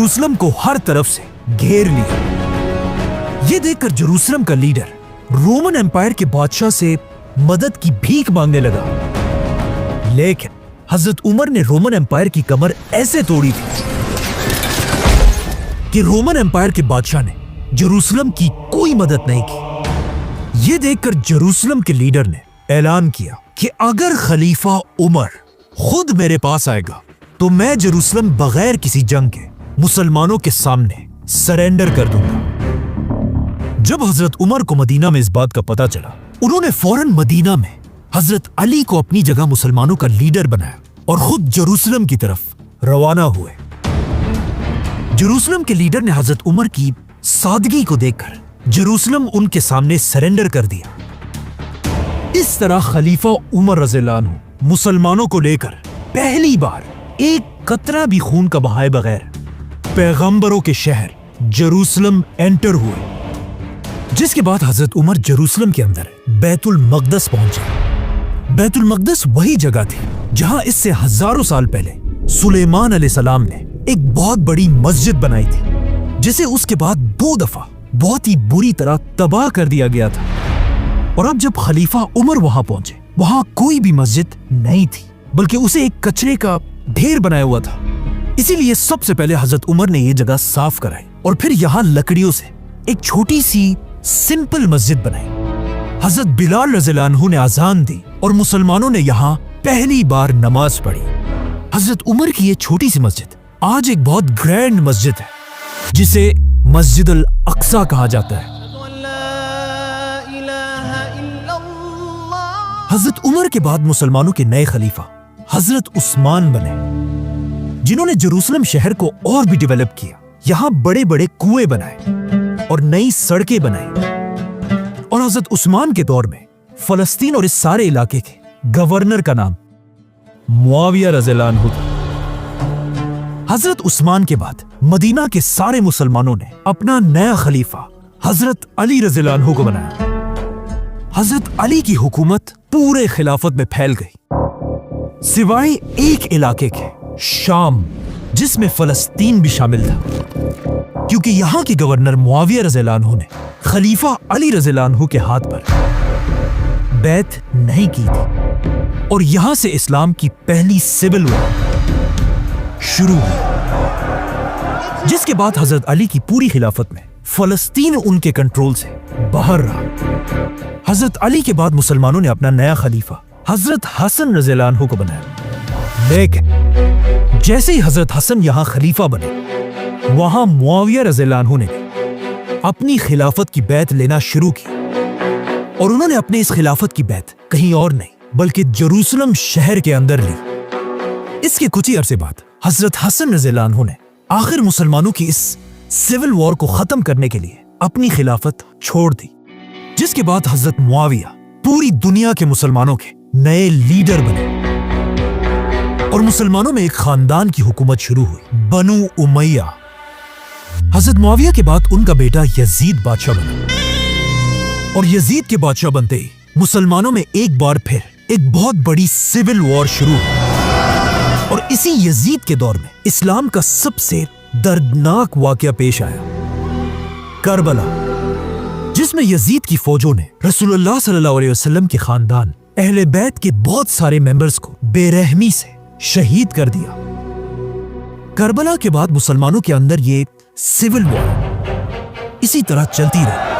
Jerusalem को हर तरफ से घेर लिया। ये देखकर जेरूसलम का लीडर रोमन एम्पायर के बादशाह से मदद की भीख मांगने लगा, लेकिन हजरत उमर ने रोमन एम्पायर की कमर ऐसे तोड़ी थी कि रोमन एम्पायर के बादशाह ने जेरूसलम की कोई मदद नहीं की। ये देखकर जेरूसलम के लीडर ने ऐलान किया कि अगर खलीफा उमर खुद मेरे पास आएगा तो मैं जेरूसलम बगैर किसी जंग के मुसलमानों के सामने सरेंडर कर दूंगा। जब हजरत उमर को मदीना में इस बात का पता चला, उन्होंने फौरन मदीना में हजरत अली को अपनी जगह मुसलमानों का लीडर बनाया और खुद जेरूसलम की तरफ रवाना हुए। जेरूसलम के लीडर ने हजरत उमर की सादगी को देखकर जेरूसलम उनके सामने सरेंडर कर दिया। इस तरह खलीफा उमर रज़ियल्लाहु अन्हु मुसलमानों को लेकर पहली बार एक कतरा भी खून का बहाए बगैर पैगंबरों के शहर जेरूसलम एंटर हुए, जिसके बाद हजरत उमर जेरूसलम के अंदर बैतुल मक़दस पहुंचे। बैतुल मक़दस वही जगह थी जहां इससे हजारों साल पहले सुलेमान अलैहिस्सलाम ने एक बहुत बड़ी मस्जिद बनाई थी, जिसे उसके बाद 2 दफा बहुत ही बुरी तरह तबाह कर दिया गया था। और अब जब खलीफा उमर वहां पहुंचे, वहां कोई भी मस्जिद नहीं थी, बल्कि उसे एक कचरे का ढेर बनाया हुआ था। इसीलिए सबसे पहले हजरत उमर ने यह जगह साफ कराई और फिर यहाँ लकड़ियों से एक छोटी सी सिंपल मस्जिद बनाई। हजरत बिलाल रज़ियल्लाहु अन्हु ने अजान दी और मुसलमानों ने यहाँ पहली बार नमाज पढ़ी। हजरत उमर की ये छोटी सी मस्जिद आज एक बहुत ग्रैंड मस्जिद है, जिसे मस्जिद अल अक्सा कहा जाता है। हजरत उमर के बाद मुसलमानों के नए खलीफा हजरत उस्मान बने, जिन्होंने जेरूसलम शहर को और भी डेवलप किया। यहाँ बड़े बड़े कुएं बनाए और नई सड़कें बनाई। और हजरत उस्मान के दौर में फलस्तीन और इस सारे इलाके के गवर्नर का नाम मुआविया रज़ियल्लाहु अन्हु था। हजरत उस्मान के बाद मदीना के सारे मुसलमानों ने अपना नया खलीफा हजरत अली रज़ियल्लाहु अन्हु को बनाया। हजरत अली की हुकूमत पूरे खिलाफत में फैल गई, सिवाय एक इलाके के, शाम, जिसमें फलस्तीन भी शामिल था, क्योंकि यहाँ के गवर्नर मुआविया रज़ियल्लाहु अन्हु ने खलीफा अली रज़ियल्लाहु अन्हु के हाथ पर बैत नहीं की थी। और यहाँ से इस्लाम की पहली सिविल वॉर शुरू हुई, जिसके बाद हजरत अली की पूरी खिलाफत में फलस्तीन उनके कंट्रोल से बाहर रहा। हजरत अली के बाद मुसलमानों ने अपना नया खलीफा हजरत हसन रज़ियल्लाहु अन्हु को बनाया, लेकिन जैसे ही हजरत हसन यहाँ खलीफा बने, वहां मुआविया रज़ियल्लाहु अन्हु ने अपनी खिलाफत की बैत लेना शुरू की। और उन्होंने अपने इस खिलाफत की बैत कहीं और नहीं बल्कि जेरूसलम शहर के अंदर ली। इसके कुछ ही अरसे बाद हजरत हसन रज़ियल्लाहु अन्हु ने आखिर मुसलमानों की इस सिविल वॉर को खत्म करने के लिए अपनी खिलाफत छोड़ दी, जिसके बाद हजरत मुआविया पूरी दुनिया के मुसलमानों के नए लीडर बने और मुसलमानों में एक खानदान की हुकूमत शुरू हुई, बनु उमैया। हजरत मुआविया के बाद उनका बेटा यजीद बादशाह बना और यजीद के बादशाह बनते ही मुसलमानों में एक बार फिर एक बहुत बड़ी सिविल वॉर शुरू हुई। और इसी यजीद के दौर में इस्लाम का सबसे दर्दनाक वाकया पेश आया, करबला, जिसमें यजीद की फौजों ने रसूलुल्लाह सल्लल्लाहु अलैहि वसल्लम के खानदान अहले बैत के बहुत सारे मेंबर्स को बेरहमी से शहीद कर दिया। करबला के बाद मुसलमानों के अंदर ये सिविल वॉर इसी तरह चलती रही।